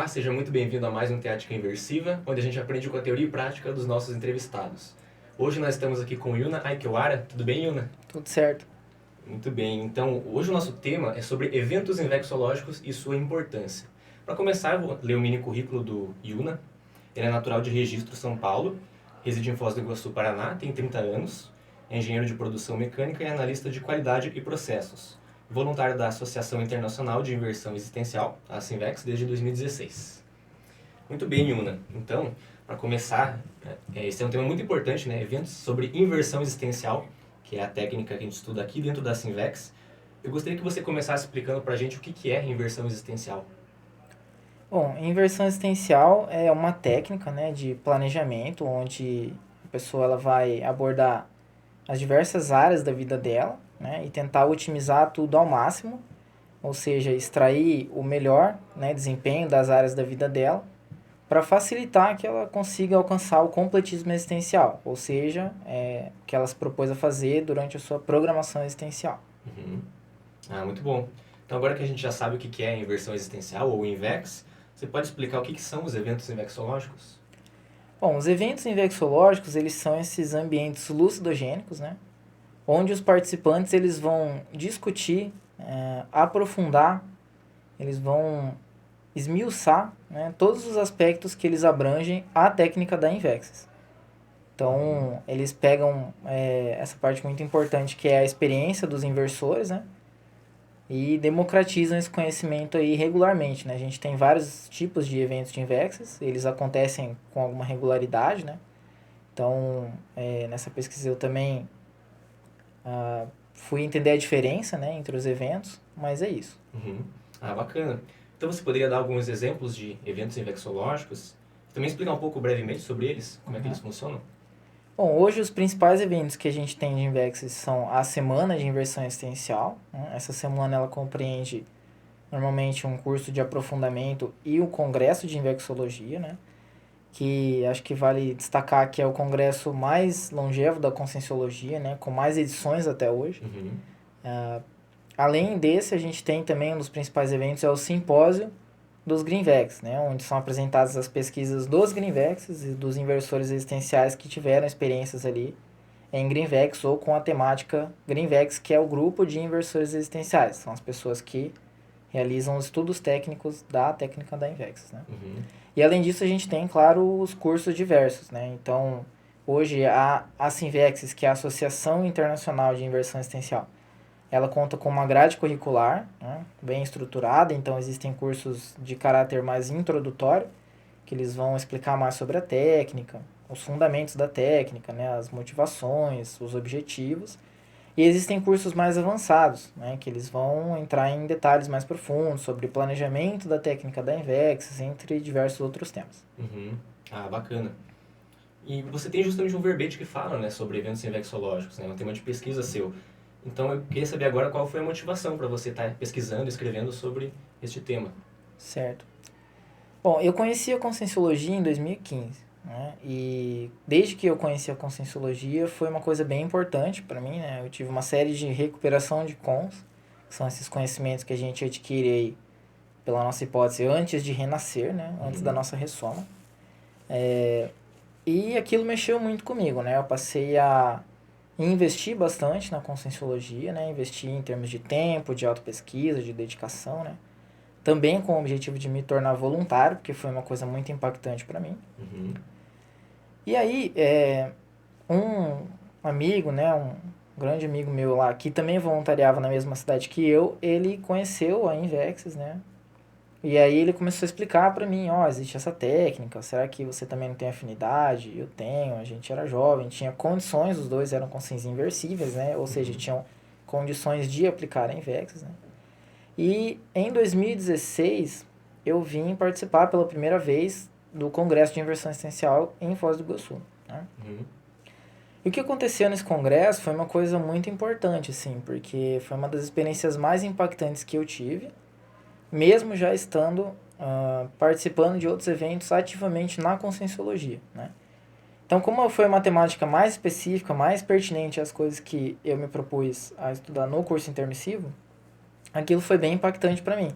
Olá, seja muito bem-vindo a mais um Teática Inversiva, onde a gente aprende com a teoria e prática dos nossos entrevistados. Hoje nós estamos aqui com Yuna Aikiwara. Tudo bem, Yuna? Tudo certo. Muito bem. Então, hoje o nosso tema é sobre eventos infectológicos e sua importância. Para começar, eu vou ler o mini currículo do Yuna. Ele é natural de Registro, São Paulo, reside em Foz do Iguaçu, Paraná, tem 30 anos, é engenheiro de produção mecânica e analista de qualidade e processos. Voluntário da Associação Internacional de Inversão Existencial, a Sinvex, desde 2016. Muito bem, Yuna. Então, para começar, esse é um tema muito importante, né? Eventos sobre inversão existencial, que é a técnica que a gente estuda aqui dentro da Sinvex. Eu gostaria que você começasse explicando para a gente o que é inversão existencial. Bom, inversão existencial é uma técnica, né, de planejamento onde a pessoa ela vai abordar as diversas áreas da vida dela, né, e tentar otimizar tudo ao máximo, ou seja, extrair o melhor, né, desempenho das áreas da vida dela para facilitar que ela consiga alcançar o completismo existencial, ou seja, o que ela se propôs a fazer durante a sua programação existencial. Uhum. Muito bom. Então, agora que a gente já sabe o que é a inversão existencial, ou INVEX, você pode explicar o que são os eventos invexológicos? Bom, os eventos invexológicos, eles são esses ambientes lucidogênicos, né? Onde os participantes eles vão discutir, aprofundar, eles vão esmiuçar, né, todos os aspectos que eles abrangem a técnica da Invexis. Então, eles pegam essa parte muito importante que é a experiência dos inversores, né? E democratizam esse conhecimento aí regularmente, né? A gente tem vários tipos de eventos de Invexis, eles acontecem com alguma regularidade, né? Então, nessa pesquisa eu também fui entender a diferença, né, entre os eventos, mas é isso. Uhum. Bacana. Então, você poderia dar alguns exemplos de eventos invexológicos? Também explicar um pouco brevemente sobre eles, como é que eles funcionam? Bom, hoje os principais eventos que a gente tem de Invexis são a Semana de Inversão Existencial, né? Essa semana ela compreende normalmente um curso de aprofundamento e o Congresso de Invexologia, né? Que acho que vale destacar que é o congresso mais longevo da Conscienciologia, né? Com mais edições até hoje. Uhum. Além desse, a gente tem também um dos principais eventos, é o Simpósio dos Greenvex, né? Onde são apresentadas as pesquisas dos Greenvexes e dos inversores existenciais que tiveram experiências ali em Greenvex ou com a temática Greenvex, que é o grupo de inversores existenciais. São as pessoas que realizam os estudos técnicos da técnica da Invex, né? Uhum. E além disso, a gente tem, claro, os cursos diversos, né? Então, hoje a Sinvexis, que é a Associação Internacional de Inversão Existencial, ela conta com uma grade curricular, né, bem estruturada, então existem cursos de caráter mais introdutório, que eles vão explicar mais sobre a técnica, os fundamentos da técnica, né, as motivações, os objetivos. E existem cursos mais avançados, né, que eles vão entrar em detalhes mais profundos sobre planejamento da técnica da Invex, entre diversos outros temas. Uhum. Bacana. E você tem justamente um verbete que fala, né, sobre eventos invexológicos, né, um tema de pesquisa seu. Então, eu queria saber agora qual foi a motivação para você estar pesquisando, escrevendo sobre este tema. Certo. Bom, eu conheci a Conscienciologia em 2015, né? E desde que eu conheci a Conscienciologia foi uma coisa bem importante para mim, né? Eu tive uma série de recuperação de cons, que são esses conhecimentos que a gente adquire aí, pela nossa hipótese, antes de renascer, né? Antes da nossa ressoma. E aquilo mexeu muito comigo, né? Eu passei a investir bastante na Conscienciologia, né? Investir em termos de tempo, de autopesquisa, de dedicação, né? Também com o objetivo de me tornar voluntário, porque foi uma coisa muito impactante para mim. Uhum. E aí, um amigo, né, um grande amigo meu lá, que também voluntariava na mesma cidade que eu, ele conheceu a Invexis, né? E aí ele começou a explicar para mim, existe essa técnica, será que você também não tem afinidade? Eu tenho, a gente era jovem, tinha condições, os dois eram consciências inversíveis, né? Ou seja, tinham condições de aplicar a Invexis, né? E em 2016, eu vim participar pela primeira vez do Congresso de Inversão Existencial em Foz do Iguaçu, né? Uhum. E o que aconteceu nesse congresso foi uma coisa muito importante, assim, porque foi uma das experiências mais impactantes que eu tive, mesmo já estando participando de outros eventos ativamente na Conscienciologia, né? Então, como foi uma temática mais específica, mais pertinente às coisas que eu me propus a estudar no curso intermissivo, aquilo foi bem impactante para mim.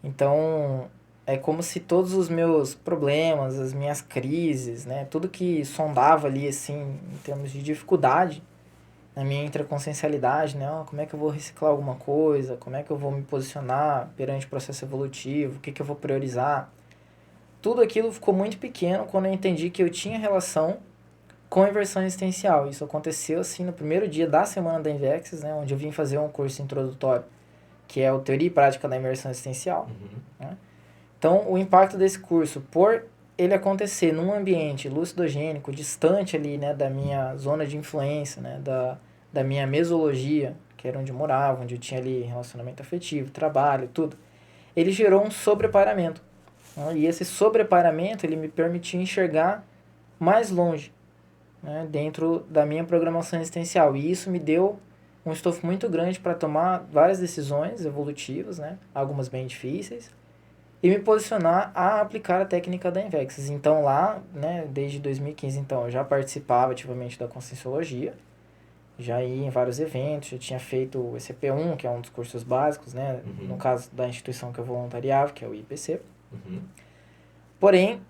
Então, é como se todos os meus problemas, as minhas crises, né, tudo que sondava ali, assim, em termos de dificuldade, na minha intraconsciencialidade, né, como é que eu vou reciclar alguma coisa, como é que eu vou me posicionar perante o processo evolutivo, o que que eu vou priorizar. Tudo aquilo ficou muito pequeno quando eu entendi que eu tinha relação com a inversão existencial. Isso aconteceu, assim, no primeiro dia da semana da Invexis, né, onde eu vim fazer um curso introdutório, que é o Teoria e Prática da Imersão Existencial, né? Então, o impacto desse curso, por ele acontecer num ambiente lucidogênico, distante ali, né, da minha zona de influência, né, da minha mesologia, que era onde eu morava, onde eu tinha ali relacionamento afetivo, trabalho, tudo, ele gerou um sobrepairamento, né? E esse sobrepairamento, ele me permitiu enxergar mais longe, né, dentro da minha programação existencial. E isso me deu um estofo muito grande para tomar várias decisões evolutivas, né, algumas bem difíceis, e me posicionar a aplicar a técnica da Invexis. Então lá, né, desde 2015, então, eu já participava ativamente da Conscienciologia, já ia em vários eventos, já tinha feito o ECP1, que é um dos cursos básicos, né, no caso da instituição que eu voluntariava, que é o IPC. Porém,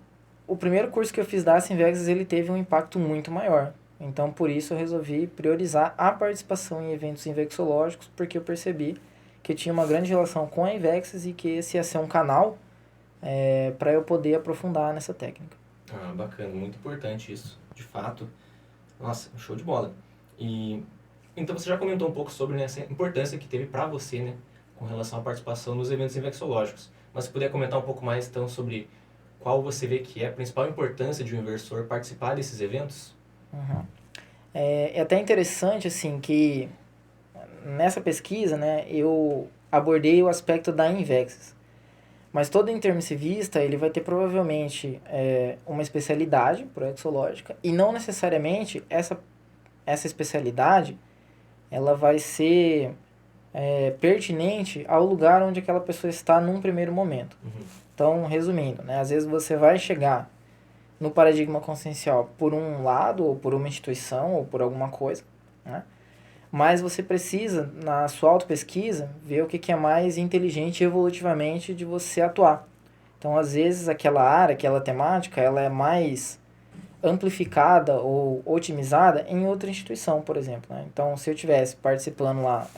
o primeiro curso que eu fiz da Invexis, ele teve um impacto muito maior. Então, por isso, eu resolvi priorizar a participação em eventos invexológicos, porque eu percebi que eu tinha uma grande relação com a Invexis e que esse ia ser um canal para eu poder aprofundar nessa técnica. Ah, bacana, muito importante isso, de fato. Nossa, show de bola. E então você já comentou um pouco sobre, né, essa importância que teve para você, né, com relação à participação nos eventos invexológicos. Mas se puder comentar um pouco mais então sobre qual você vê que é a principal importância de um inversor participar desses eventos? É até interessante assim que nessa pesquisa, né, eu abordei o aspecto da Invexis. Mas todo intermissivista, ele vai ter provavelmente uma especialidade proexológica e não necessariamente essa especialidade ela vai ser pertinente ao lugar onde aquela pessoa está num primeiro momento. Então, resumindo, né, às vezes você vai chegar no paradigma consciencial por um lado, ou por uma instituição, ou por alguma coisa, né? Mas você precisa, na sua autopesquisa, ver o que é mais inteligente evolutivamente de você atuar. Então, às vezes, aquela área, aquela temática, ela é mais amplificada ou otimizada em outra instituição, por exemplo, né? Então, se eu estivesse participando lá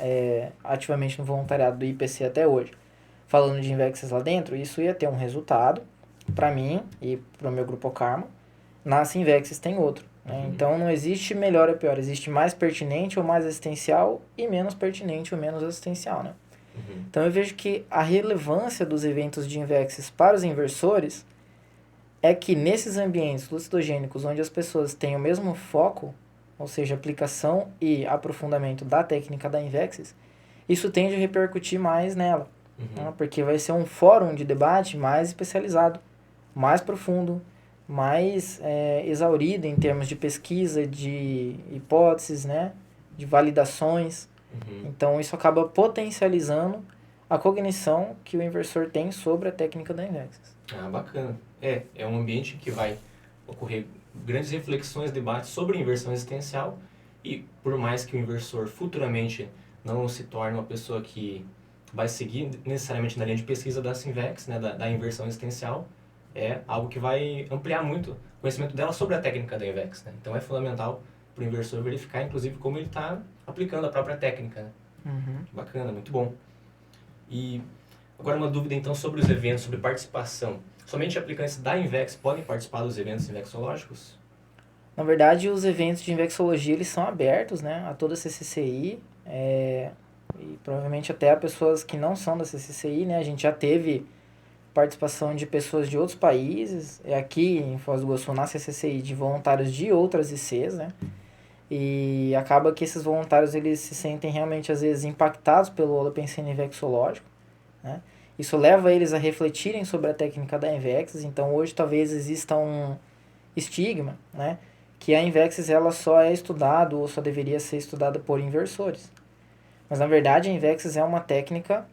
ativamente no voluntariado do IPC até hoje, falando de Invexis lá dentro, isso ia ter um resultado para mim e para o meu grupo Karma. Na Invexis tem outro. Né? Então, não existe melhor ou pior, existe mais pertinente ou mais assistencial e menos pertinente ou menos assistencial, né? Então, eu vejo que a relevância dos eventos de Invexis para os inversores é que nesses ambientes lucidogênicos onde as pessoas têm o mesmo foco, ou seja, aplicação e aprofundamento da técnica da Invexis, isso tende a repercutir mais nela, né? Porque vai ser um fórum de debate mais especializado, mais profundo, mais exaurido em termos de pesquisa, de hipóteses, né? De validações. Então, isso acaba potencializando a cognição que o inversor tem sobre a técnica da Invexis. Ah, bacana. É um ambiente que vai ocorrer grandes reflexões, debates sobre inversão existencial e por mais que o inversor futuramente não se torne uma pessoa que vai seguir necessariamente na linha de pesquisa da Sinvex, né, da inversão existencial, é algo que vai ampliar muito o conhecimento dela sobre a técnica da Invex, né? Então é fundamental para o inversor verificar, inclusive, como ele está aplicando a própria técnica, né? Bacana, muito bom. E agora uma dúvida então sobre os eventos, sobre participação. Somente aplicantes da Invex podem participar dos eventos invexológicos? Na verdade, os eventos de invexologia eles são abertos, né, a toda a CCCI, e provavelmente até a pessoas que não são da CCCI, né? A gente já teve participação de pessoas de outros países, aqui em Foz do Iguaçu, na CCCI, de voluntários de outras ICs, né? E acaba que esses voluntários eles se sentem realmente às vezes impactados pelo holopensene invexológico, né? Isso leva eles a refletirem sobre a técnica da Invexis. Então hoje talvez exista um estigma, né, que a Invexis ela só é estudada ou só deveria ser estudada por inversores. Mas na verdade a Invexis é uma técnica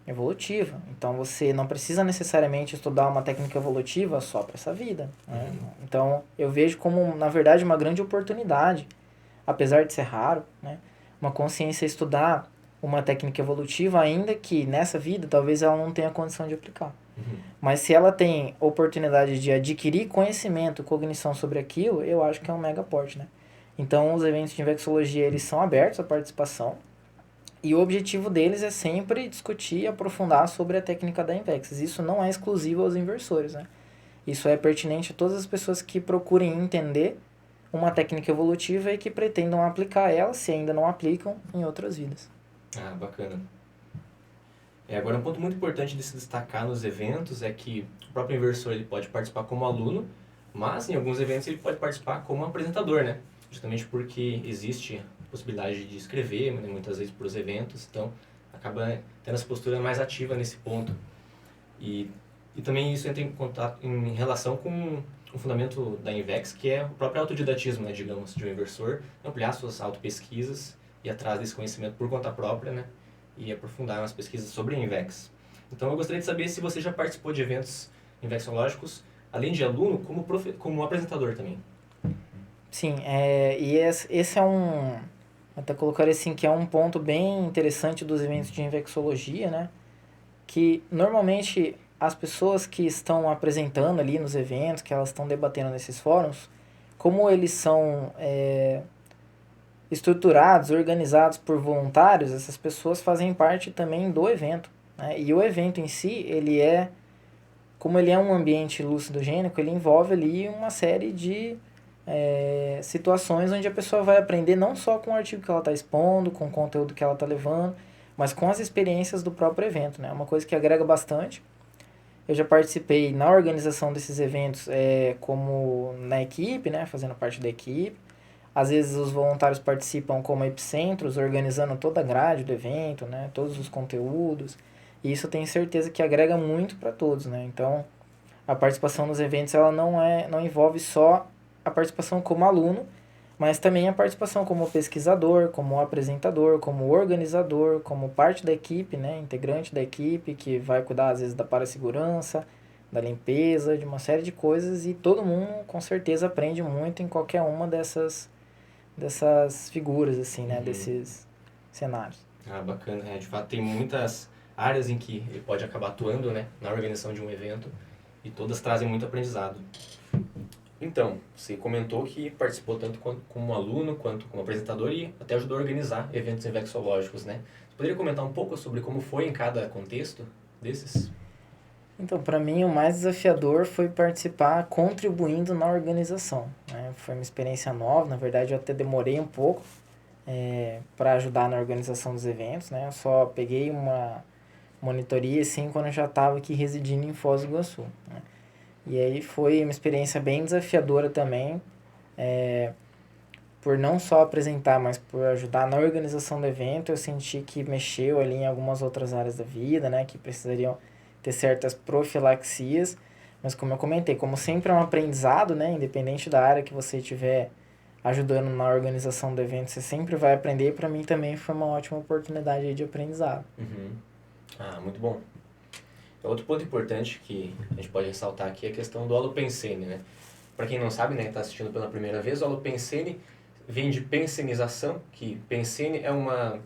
evolutiva. Então você não precisa necessariamente estudar uma técnica evolutiva só para essa vida, né? Então eu vejo como na verdade uma grande oportunidade, apesar de ser raro, né, uma consciência estudar uma técnica evolutiva, ainda que nessa vida talvez ela não tenha condição de aplicar. Mas se ela tem oportunidade de adquirir conhecimento, cognição sobre aquilo, eu acho que é um mega aporte, né? Então, os eventos de Invexologia, eles são abertos à participação, e o objetivo deles é sempre discutir e aprofundar sobre a técnica da Invex. Isso não é exclusivo aos inversores, né? Isso é pertinente a todas as pessoas que procurem entender uma técnica evolutiva e que pretendam aplicar ela, se ainda não aplicam, em outras vidas. Ah, bacana. Agora, um ponto muito importante de se destacar nos eventos é que o próprio inversor ele pode participar como aluno, mas em alguns eventos ele pode participar como apresentador, né? Justamente porque existe a possibilidade de escrever, né, muitas vezes para os eventos, então acaba tendo essa postura mais ativa nesse ponto. E também isso entra em contato, em relação com o fundamento da Invex, que é o próprio autodidatismo, né, digamos, de um inversor, ampliar suas autopesquisas e atrás desse conhecimento por conta própria, né, e aprofundar nas pesquisas sobre a Invex. Então eu gostaria de saber se você já participou de eventos invexológicos, além de aluno, como apresentador também. Sim, e esse é um... Até colocar assim, que é um ponto bem interessante dos eventos de Invexologia, né? Que normalmente as pessoas que estão apresentando ali nos eventos, que elas estão debatendo nesses fóruns, como eles são estruturados, organizados por voluntários, essas pessoas fazem parte também do evento, né? E o evento em si, como ele é um ambiente lucidogênico, ele envolve ali uma série de situações onde a pessoa vai aprender não só com o artigo que ela está expondo, com o conteúdo que ela está levando, mas com as experiências do próprio evento, né? É uma coisa que agrega bastante. Eu já participei na organização desses eventos como na equipe, né? Fazendo parte da equipe. Às vezes os voluntários participam como epicentros, organizando toda a grade do evento, né? Todos os conteúdos. E isso eu tenho certeza que agrega muito para todos, né? Então, a participação nos eventos ela não envolve só a participação como aluno, mas também a participação como pesquisador, como apresentador, como organizador, como parte da equipe, né, integrante da equipe que vai cuidar às vezes da parassegurança, da limpeza, de uma série de coisas, e todo mundo com certeza aprende muito em qualquer uma dessas figuras assim, né, desses cenários. Ah, bacana. De fato tem muitas áreas em que ele pode acabar atuando, né, na organização de um evento, e todas trazem muito aprendizado. Então, você comentou que participou tanto como aluno quanto como apresentador e até ajudou a organizar eventos invexológicos, né? Você poderia comentar um pouco sobre como foi em cada contexto desses? Então, para mim, o mais desafiador foi participar contribuindo na organização, né? Foi uma experiência nova, na verdade eu até demorei um pouco para ajudar na organização dos eventos, né? Eu só peguei uma monitoria assim quando eu já estava aqui residindo em Foz do Iguaçu, né? E aí foi uma experiência bem desafiadora também, por não só apresentar, mas por ajudar na organização do evento. Eu senti que mexeu ali em algumas outras áreas da vida, né? Que precisariam ter certas profilaxias, mas como eu comentei, como sempre é um aprendizado, né? Independente da área que você estiver ajudando na organização do evento, você sempre vai aprender. Para mim também foi uma ótima oportunidade aí de aprendizado. Uhum. Ah, muito bom. Outro ponto importante que a gente pode ressaltar aqui é a questão do holopensene, né? Para quem não sabe, né, está assistindo pela primeira vez, o holopensene vem de pensenização, que pensene é uma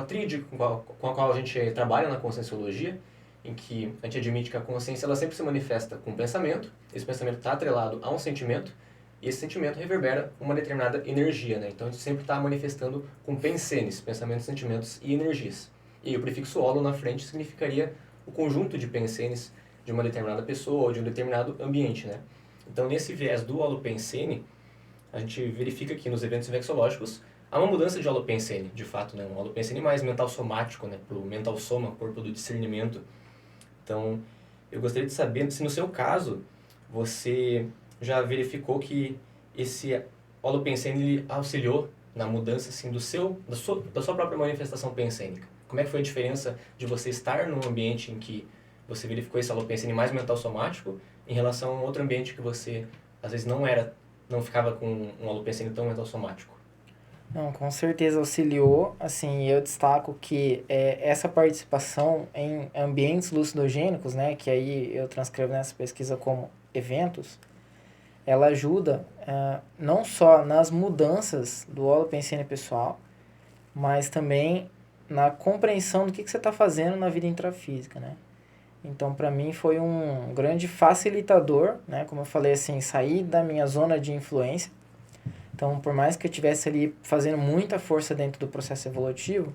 tríade com a qual a gente trabalha na conscienciologia, em que a gente admite que a consciência ela sempre se manifesta com um pensamento, esse pensamento está atrelado a um sentimento, e esse sentimento reverbera uma determinada energia, né? Então a gente sempre está manifestando com pensenes, pensamentos, sentimentos e energias. E o prefixo holo na frente significaria o conjunto de pensenes de uma determinada pessoa ou de um determinado ambiente, né? Então nesse viés do holopensene, a gente verifica que nos eventos invexológicos há uma mudança de holopensene, de fato, né? Um holopensene mais mental somático, né? Para o mental soma, corpo do discernimento. Então, eu gostaria de saber se no seu caso você já verificou que esse holopensene auxiliou na mudança assim, da sua própria manifestação pensênica. Como é que foi a diferença de você estar num ambiente em que você verificou esse holopensene mais mental somático em relação a um outro ambiente que você às vezes não ficava com um holopensene tão mental somático? Não, com certeza auxiliou. Assim, eu destaco que essa participação em ambientes lucidogênicos, né, que aí eu transcrevo nessa pesquisa como eventos, ela ajuda não só nas mudanças do holopensene pessoal, mas também na compreensão do que você está fazendo na vida intrafísica, né? Então, para mim, foi um grande facilitador, né? Como eu falei, assim, sair da minha zona de influência. Então, por mais que eu estivesse ali fazendo muita força dentro do processo evolutivo,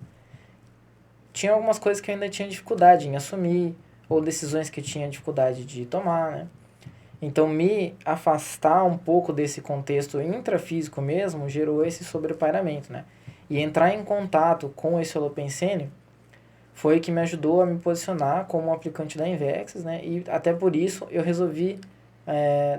tinha algumas coisas que eu ainda tinha dificuldade em assumir, ou decisões que eu tinha dificuldade de tomar, né? Então, me afastar um pouco desse contexto intrafísico mesmo gerou esse sobrepairamento, né? E entrar em contato com esse holopensene foi que me ajudou a me posicionar como um aplicante da Invexis, né? E até por isso eu resolvi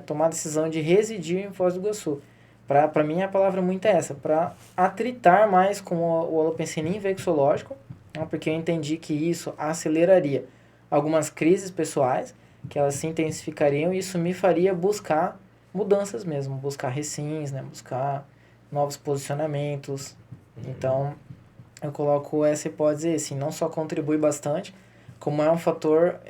tomar a decisão de residir em Foz do Iguaçu. Para mim a palavra muito é essa, para atritar mais com o holopensene infecciológico, né? Porque eu entendi que isso aceleraria algumas crises pessoais, que elas se intensificariam e isso me faria buscar mudanças mesmo, buscar recins, né? Buscar novos posicionamentos. Então, eu coloco essa hipótese assim, não só contribui bastante, como é um fator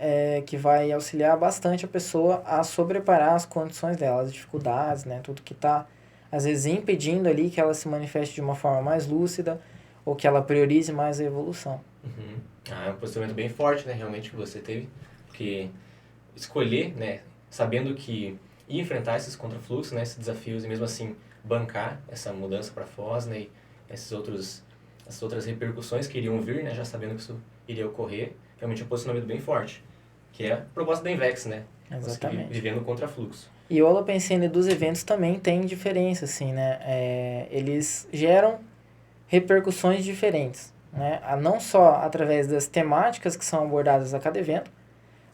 que vai auxiliar bastante a pessoa a sobreparar as condições dela, as dificuldades, né? Tudo que está, às vezes, impedindo ali que ela se manifeste de uma forma mais lúcida ou que ela priorize mais a evolução. Uhum. É um posicionamento bem forte, né, realmente, que você teve, porque escolher, né, sabendo que ia enfrentar esses contrafluxos, né, esses desafios, e mesmo assim bancar essa mudança para Foz, né, e essas outras repercussões que iriam vir, né, já sabendo que isso iria ocorrer, realmente é um posicionamento bem forte, que é a proposta da Invex, né, Exatamente. você vivendo o contrafluxo. E o holopensene dos eventos também tem diferença, assim, né? Eles geram repercussões diferentes, né? Não só através das temáticas que são abordadas a cada evento,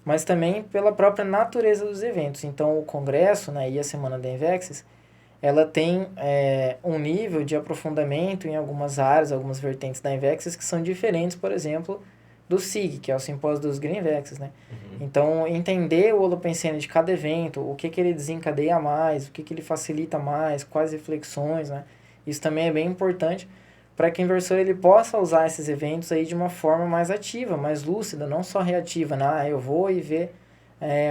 mas também pela própria natureza dos eventos. Então, o congresso, né, e a Semana da Invexis, ela tem um nível de aprofundamento em algumas áreas, algumas vertentes da Invexis que são diferentes, por exemplo, do SIG, que é o Simpósio dos Greenvexes, né? Uhum. Então, entender o holopensene de cada evento, o que ele desencadeia mais, o que ele facilita mais, quais reflexões, né? Isso também é bem importante para que o inversor ele possa usar esses eventos aí de uma forma mais ativa, mais lúcida, não só reativa, né? Eu vou e ver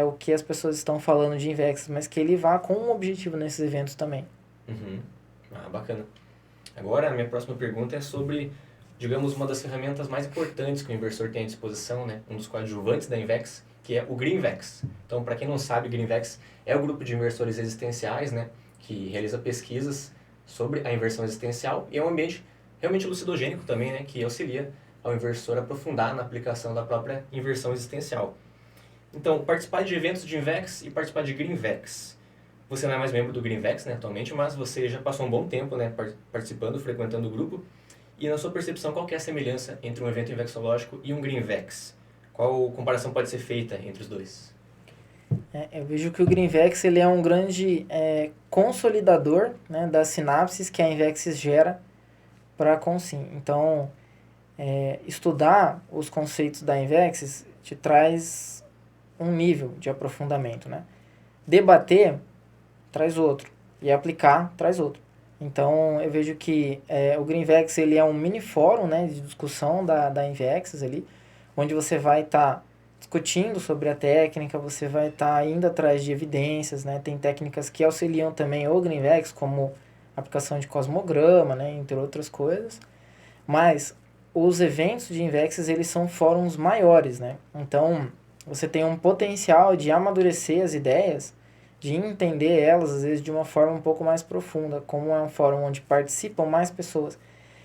o que as pessoas estão falando de Invex, mas que ele vá com um objetivo nesses eventos também. Uhum. Ah, bacana. Agora, a minha próxima pergunta é sobre, digamos, uma das ferramentas mais importantes que o inversor tem à disposição, né? Um dos coadjuvantes da Invex, que é o Greenvex. Então, para quem não sabe, o Greenvex é o grupo de inversores existenciais, né? Que realiza pesquisas sobre a inversão existencial e é um ambiente realmente lucidogênico também, né? Que auxilia ao inversor a aprofundar na aplicação da própria inversão existencial. Então, participar de eventos de Invex e participar de Greenvex. Você não é mais membro do Greenvex, né, atualmente, mas você já passou um bom tempo, né, participando, frequentando o grupo. E na sua percepção, qual que é a semelhança entre um evento invexológico e um Greenvex? Qual comparação pode ser feita entre os dois? Eu vejo que o Greenvex ele é um grande consolidador, né, das sinapses que a Invexis gera para a Consim. Então, estudar os conceitos da Invexis te traz um nível de aprofundamento, né? Debater traz outro e aplicar traz outro. Então, eu vejo que o Greenvex ele é um mini fórum, né, de discussão da Invexis ali, onde você vai estar discutindo sobre a técnica, você vai estar indo atrás de evidências, né? Tem técnicas que auxiliam também o Greenvex, como aplicação de cosmograma, né, entre outras coisas. Mas os eventos de Invexis, eles são fóruns maiores, né? Então, você tem um potencial de amadurecer as ideias, de entender elas, às vezes, de uma forma um pouco mais profunda. Como é um fórum onde participam mais pessoas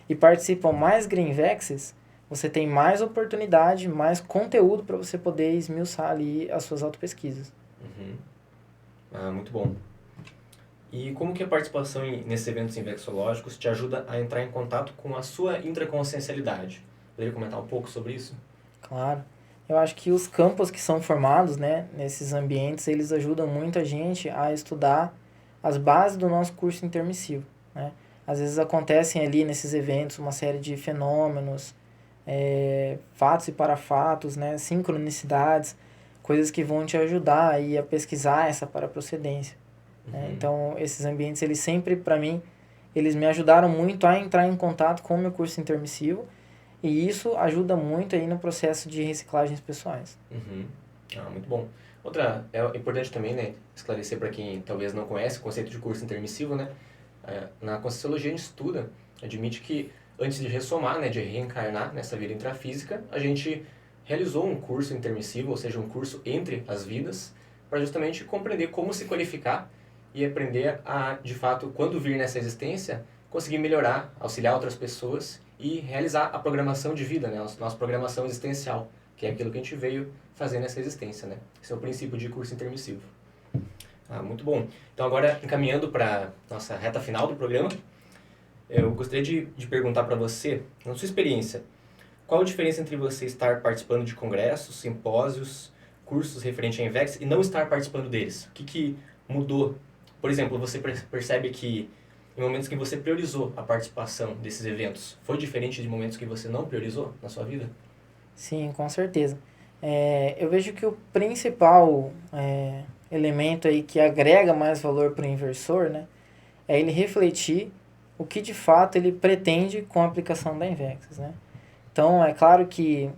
e participam mais Greenvexes, você tem mais oportunidade, mais conteúdo para você poder esmiuçar ali as suas autopesquisas. Uhum. Ah, muito bom. E como que a participação nesses eventos invexológicos te ajuda a entrar em contato com a sua intraconsciencialidade? Poderia comentar um pouco sobre isso? Claro. Eu acho que os campos que são formados, né, nesses ambientes, eles ajudam muito a gente a estudar as bases do nosso curso intermissivo, né? Às vezes acontecem ali nesses eventos uma série de fenômenos, fatos e parafatos, né, sincronicidades, coisas que vão te ajudar aí a pesquisar essa paraprocedência, né? Então, esses ambientes, eles sempre, para mim, eles me ajudaram muito a entrar em contato com o meu curso intermissivo e isso ajuda muito aí no processo de reciclagens pessoais. Uhum. Ah, muito bom. Outra, é importante também, né, esclarecer para quem talvez não conhece o conceito de curso intermissivo, né? Na Conscienciologia a gente admite que antes de ressomar, né, de reencarnar nessa vida intrafísica, a gente realizou um curso intermissivo, ou seja, um curso entre as vidas, para justamente compreender como se qualificar e aprender a, de fato, quando vir nessa existência, conseguir melhorar, auxiliar outras pessoas e realizar a programação de vida, né? A nossa programação existencial, que é aquilo que a gente veio fazer nessa existência, né? Esse é o princípio de curso intermissivo. Muito bom. Então agora, encaminhando para nossa reta final do programa, eu gostaria de perguntar para você, na sua experiência, qual a diferença entre você estar participando de congressos, simpósios, cursos referentes a INVEX e não estar participando deles? O que mudou? Por exemplo, você percebe que em momentos que você priorizou a participação desses eventos, foi diferente de momentos que você não priorizou na sua vida? Sim, com certeza. Eu vejo que o principal elemento aí que agrega mais valor para o inversor, né, é ele refletir o que de fato ele pretende com a aplicação da Invex, né? Então, é claro que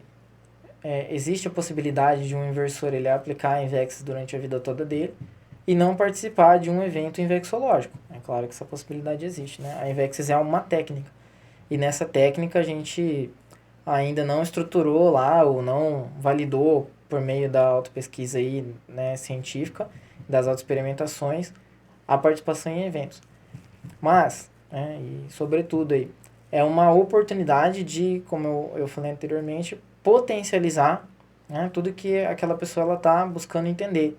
existe a possibilidade de um inversor ele aplicar a Invex durante a vida toda dele e não participar de um evento invexológico. É claro que essa possibilidade existe, né? A Invex é uma técnica. E nessa técnica a gente ainda não estruturou lá ou não validou por meio da autopesquisa aí, né, científica, das autoexperimentações, a participação em eventos. Mas, e sobretudo aí, é uma oportunidade de, como eu falei anteriormente, potencializar, né, tudo que aquela pessoa está buscando entender,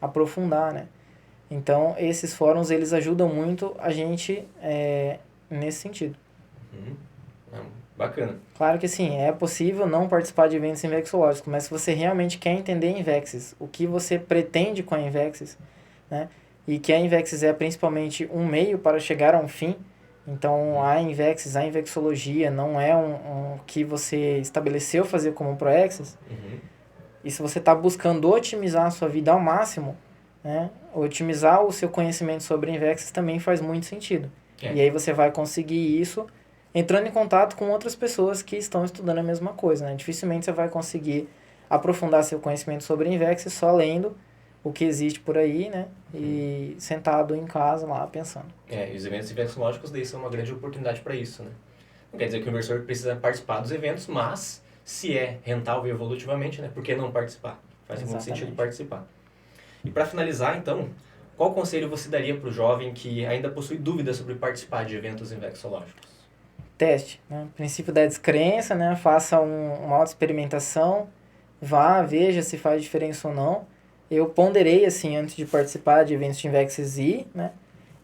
aprofundar, né? Então, esses fóruns, eles ajudam muito a gente nesse sentido. Bacana. Claro que sim, é possível não participar de eventos invexológicos, mas se você realmente quer entender Invexes, o que você pretende com a Invexes, né? E que a Invexes é principalmente um meio para chegar a um fim, então a Invexes, a invexologia não é um que você estabeleceu fazer como um Proexis, e se você está buscando otimizar a sua vida ao máximo, né? Otimizar o seu conhecimento sobre Invexes também faz muito sentido. E aí você vai conseguir isso entrando em contato com outras pessoas que estão estudando a mesma coisa, né? Dificilmente você vai conseguir aprofundar seu conhecimento sobre Invex só lendo o que existe por aí, né? E sentado em casa lá pensando. E os eventos invexológicos daí são uma grande oportunidade para isso, né? Não quer dizer que o inversor precisa participar dos eventos, mas se é rentável evolutivamente, né? Por que não participar? Faz muito sentido participar. E para finalizar, então, qual conselho você daria para o jovem que ainda possui dúvidas sobre participar de eventos invexológicos? Teste, né? Princípio da descrença, né? Faça uma autoexperimentação, vá, veja se faz diferença ou não. Eu ponderei, assim, antes de participar de eventos de Invexes né?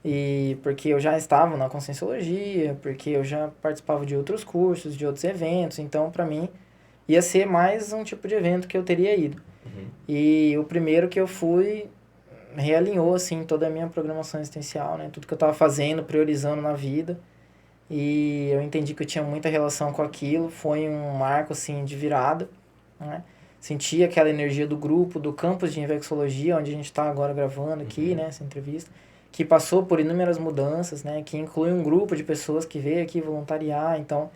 E porque eu já estava na Conscienciologia, porque eu já participava de outros cursos, de outros eventos, então, para mim, ia ser mais um tipo de evento que eu teria ido. E o primeiro que eu fui realinhou, assim, toda a minha programação existencial, né? Tudo que eu estava fazendo, priorizando na vida. E eu entendi que eu tinha muita relação com aquilo, foi um marco, assim, de virada, né? Senti aquela energia do grupo, do campus de Invexologia, onde a gente está agora gravando aqui, né, essa entrevista, que passou por inúmeras mudanças, né, que inclui um grupo de pessoas que veio aqui voluntariar, então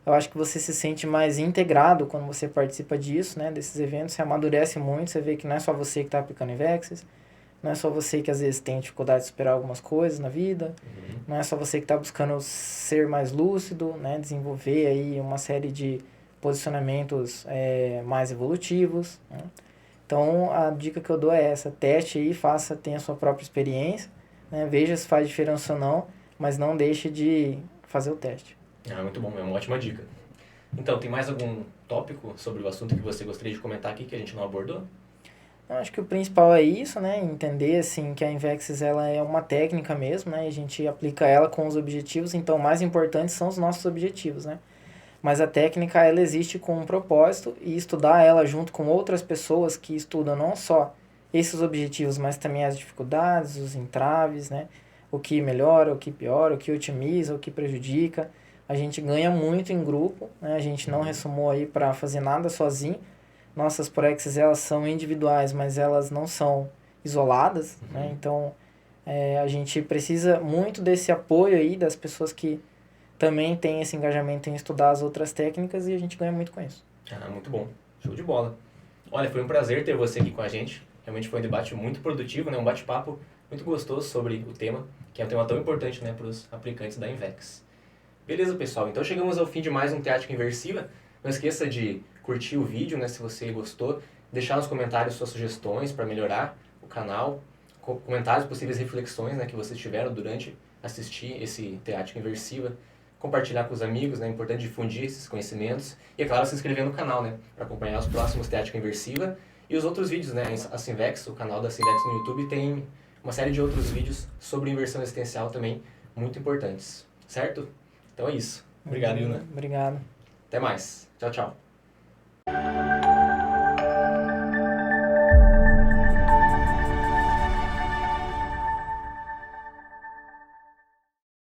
eu acho que você se sente mais integrado quando você participa disso, né, desses eventos, você amadurece muito, você vê que não é só você que está aplicando Invexes, não é só você que às vezes tem dificuldade de superar algumas coisas na vida, não é só você que está buscando ser mais lúcido, né, desenvolver aí uma série de posicionamentos mais evolutivos, né? Então a dica que eu dou é essa: teste aí, tenha a sua própria experiência, né, veja se faz diferença ou não, mas não deixe de fazer o teste. Muito bom, é uma ótima dica. Então, tem mais algum tópico sobre o assunto que você gostaria de comentar aqui que a gente não abordou? Eu acho que o principal é isso, né? Entender, assim, que a Invexis, ela é uma técnica mesmo, né? E a gente aplica ela com os objetivos, então o mais importante são os nossos objetivos, né? Mas a técnica, ela existe com um propósito e estudar ela junto com outras pessoas que estudam não só esses objetivos, mas também as dificuldades, os entraves, né? O que melhora, o que piora, o que otimiza, o que prejudica. A gente ganha muito em grupo, né? A gente não ressumou aí para fazer nada sozinho. Nossas proexes, elas são individuais, mas elas não são isoladas, né? Então, a gente precisa muito desse apoio aí das pessoas que também têm esse engajamento em estudar as outras técnicas e a gente ganha muito com isso. Muito bom. Show de bola. Olha, foi um prazer ter você aqui com a gente. Realmente foi um debate muito produtivo, né? Um bate-papo muito gostoso sobre o tema, que é um tema tão importante, né, para os aplicantes da Invex. Beleza, pessoal? Então chegamos ao fim de mais um Teática Inversiva. Não esqueça de curtir o vídeo, né, se você gostou, deixar nos comentários suas sugestões para melhorar o canal, comentários, possíveis reflexões, né, que vocês tiveram durante assistir esse Teática Inversiva, compartilhar com os amigos, né, é importante difundir esses conhecimentos e, é claro, se inscrever no canal, né, para acompanhar os próximos Teática Inversiva e os outros vídeos, né, a Sinvex, o canal da Sinvex no YouTube tem uma série de outros vídeos sobre inversão existencial também muito importantes, certo? Então é isso. Obrigado, Yuna. Obrigado. Até mais. Tchau, tchau.